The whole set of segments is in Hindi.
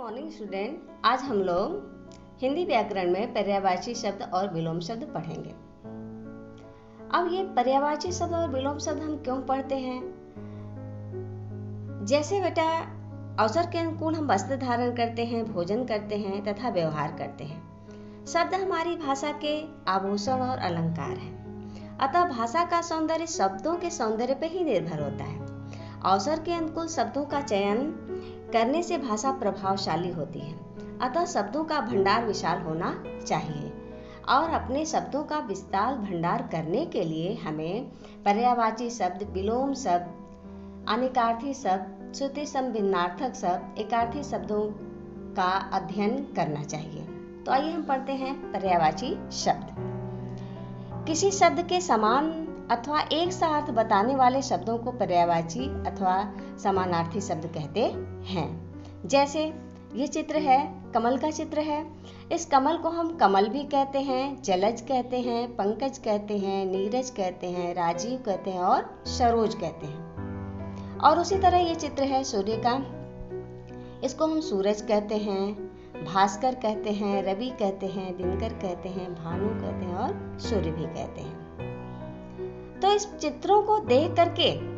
Morning student. आज हम लोग हिंदी व्याकरण में पर्यायवाची शब्द और विलोम शब्द पढ़ेंगे। अब ये पर्यायवाची शब्द और विलोम शब्द हम क्यों पढ़ते हैं? जैसे बेटा अवसर के अनुकूल हम वस्त्र धारण करते हैं, भोजन करते हैं तथा व्यवहार करते हैं। शब्द हमारी भाषा के आभूषण और अलंकार हैं। अतः भाषा का सौंदर्य शब्दों के सौंदर्य पर ही निर्भर होता है। अवसर के अनुकूल शब्दों का चयन करने से भाषा प्रभावशाली होती है। अतः शब्दों का भंडार विशाल होना चाहिए और अपने शब्दों का विशाल भंडार करने के लिए हमें पर्यायवाची शब्द, विलोम शब्द, अनेकार्थी शब्द, श्रुति संभिन्नार्थक शब्द, एकार्थी शब्दों का अध्ययन करना चाहिए। तो आइए हम पढ़ते हैं पर्यायवाची शब्द। किसी शब्द के समान अथवा एक सा अर्थ बताने वाले शब्दों को पर्यायवाची अथवा समानार्थी शब्द कहते हैं। जैसे ये चित्र है, कमल का चित्र है। इस कमल को हम कमल भी कहते हैं, जलज कहते हैं, पंकज कहते हैं, नीरज कहते हैं, राजीव कहते हैं और सरोज कहते हैं। और उसी तरह ये चित्र है सूर्य का। इसको हम सूरज कहते हैं, भास्कर कहते हैं, रवि कहते हैं, दिनकर कहते हैं, भानु कहते हैं और सूर्य भी कहते हैं। तो इस चित्रों को देख करके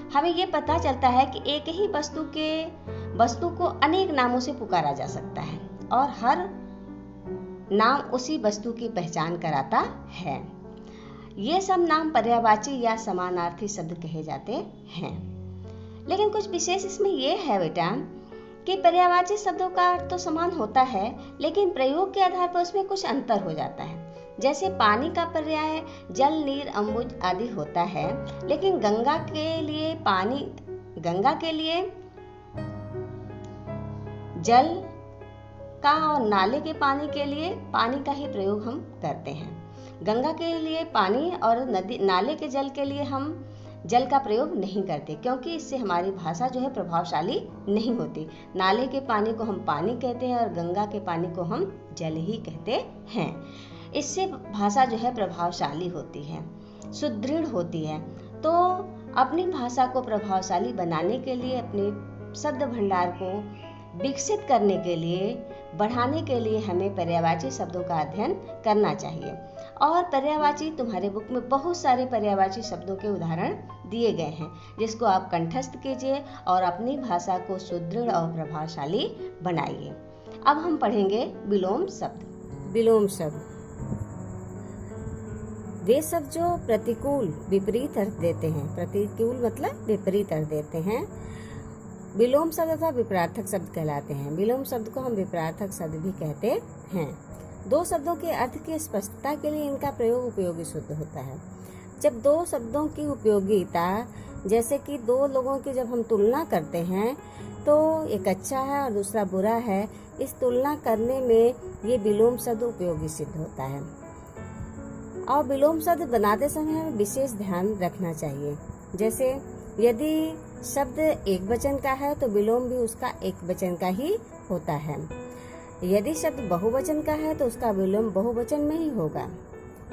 हमें ये पता चलता है कि एक ही वस्तु को अनेक नामों से पुकारा जा सकता है और हर नाम उसी वस्तु की पहचान कराता है। ये सब नाम पर्यायवाची या समानार्थी शब्द कहे जाते हैं। लेकिन कुछ विशेष इसमें ये है बेटा कि पर्यायवाची शब्दों का अर्थ तो समान होता है, लेकिन प्रयोग के आधार पर उसमें कुछ अंतर हो जाता है। जैसे पानी का पर्याय जल, नीर, अम्बुज आदि होता है, लेकिन गंगा के लिए जल का और नाले के पानी के लिए पानी का ही प्रयोग हम करते हैं। गंगा के लिए पानी और नाले के जल के लिए हम जल का प्रयोग नहीं करते, क्योंकि इससे हमारी भाषा जो है प्रभावशाली नहीं होती। नाले के पानी को हम पानी कहते हैं और गंगा के पानी को हम जल ही कहते हैं। इससे भाषा जो है प्रभावशाली होती है, सुदृढ़ होती है। तो अपनी भाषा को प्रभावशाली बनाने के लिए, अपने शब्द भंडार को विकसित करने के लिए, बढ़ाने के लिए हमें पर्यायवाची शब्दों का अध्ययन करना चाहिए। और पर्यायवाची तुम्हारे बुक में बहुत सारे पर्यायवाची शब्दों के उदाहरण दिए गए हैं, जिसको आप कंठस्थ कीजिए और अपनी भाषा को सुदृढ़ और प्रभावशाली बनाइए। अब हम पढ़ेंगे विलोम शब्द। विलोम शब्द वे शब्द जो प्रतिकूल, विपरीत अर्थ देते हैं। प्रतिकूल मतलब विपरीत अर्थ देते हैं। विलोम शब्द अथवा विपरार्थक शब्द कहलाते हैं। विलोम शब्द को हम विपरार्थक शब्द भी कहते हैं। दो शब्दों के अर्थ की स्पष्टता के लिए इनका प्रयोग उपयोगी सिद्ध होता है। जब दो शब्दों की उपयोगिता, जैसे कि दो लोगों की जब हम तुलना करते हैं तो एक अच्छा है और दूसरा बुरा है, इस तुलना करने में ये विलोम शब्द उपयोगी सिद्ध होता है। और विलोम शब्द बनाते समय हमें विशेष ध्यान रखना चाहिए। जैसे यदि शब्द एक वचन का है तो विलोम भी उसका एक वचन का ही होता है। यदि शब्द बहुवचन का है तो उसका विलोम बहुवचन में ही होगा।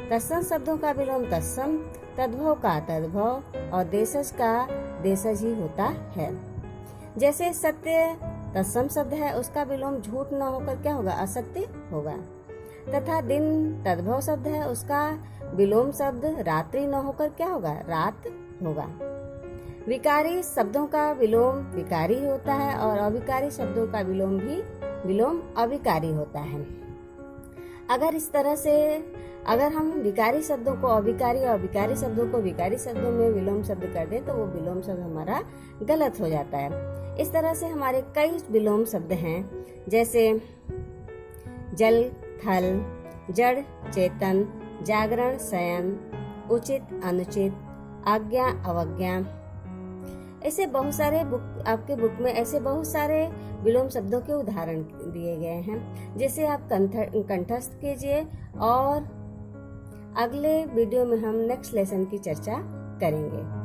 तत्सम शब्दों का विलोम तत्सम, तद्भव का तद्भव और देशज का देशज ही होता है। जैसे सत्य तत्सम शब्द है, उसका विलोम झूठ न होकर क्या होगा? असत्य होगा। तथा दिन तद्भव शब्द है, उसका विलोम शब्द रात्रि न होकर क्या होगा? रात होगा। विकारी शब्दों का विलोम विकारी होता है और अविकारी शब्दों का विलोम भी विलोम अविकारी होता है। अगर इस तरह से अगर हम विकारी शब्दों को अविकारी और विकारी शब्दों को विकारी शब्दों में विलोम शब्द कर दें तो वो विलोम शब्द हमारा गलत हो जाता है। इस तरह से हमारे कई विलोम शब्द हैं, जैसे जल, थल, जड़, चेतन, जागरण, शयन, उचित, अनुचित, आज्ञा, अवज्ञा। ऐसे बहुत सारे आपके बुक में ऐसे बहुत सारे विलोम शब्दों के उदाहरण दिए गए हैं, जिसे आप कंठस्थ कीजिए और अगले वीडियो में हम नेक्स्ट लेसन की चर्चा करेंगे।